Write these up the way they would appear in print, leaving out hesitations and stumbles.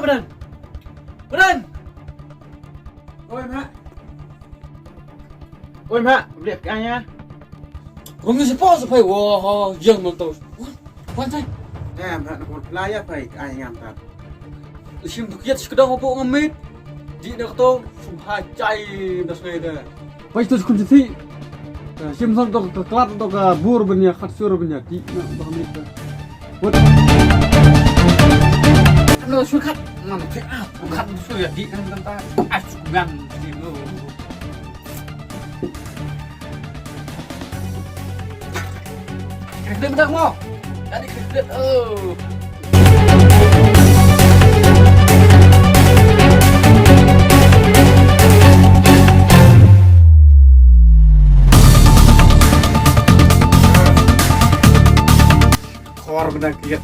Beran. Beran. Ôi mẹ, liệt cái nhá. Không như support phải wo yang nol tau. Quan sai. Nè, mẹ nó còn lai á phải ai ngam ta. Sim tu kiat sekedar opo ngamit. Di dak to subha cai das ngai da. Pai tu kun jiti. Sim sam to klat to ka bur benya khatsur benya ti na to ngamit. Wat. Lo su khat ngam te a. Khat su ya di kan ta. A su gan di lo. Kredit bedak mo. Tadi kredit Khor benar kiat.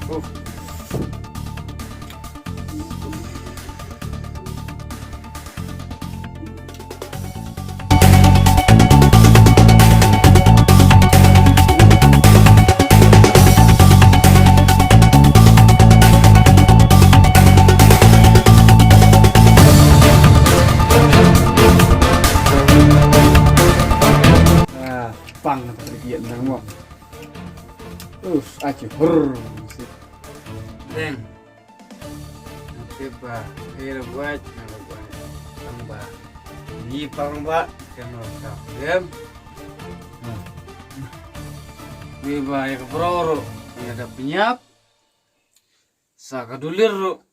Pang hiện nắng không? Ai chỉ hur. Deng. Tiba, kira buat, tambah. Ni pang ba, kena kau. Dem. Tiba yang beroro, yang ada penyap. Sakadulir ro,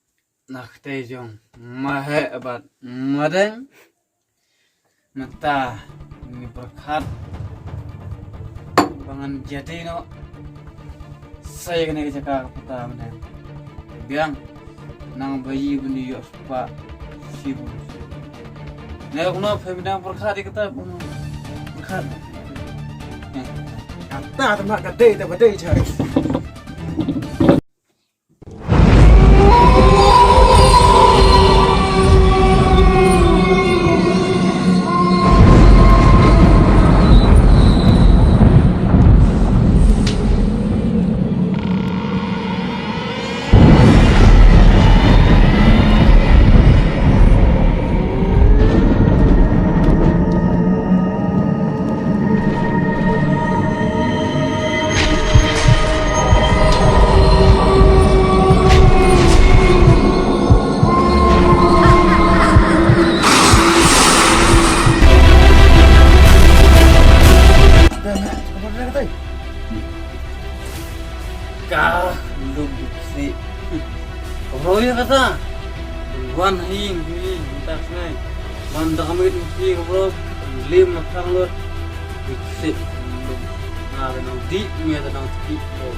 nak tejong. Mahe abad, madeng. Mata, ini berkat. Bangan jadi no. Saya kena cakap pertama dan biang nang bayi bini yo supa sibuk. Nek kuno pemidang perkhari kita kuno perkhar. Ta temak gede ta gede cari. Kah belum si. Oh ya kata. Wan hing tak ngai. Wan dah kami itu bro. Lim nak kang lot. Si. Ada nanti, ni ada nanti. Oh.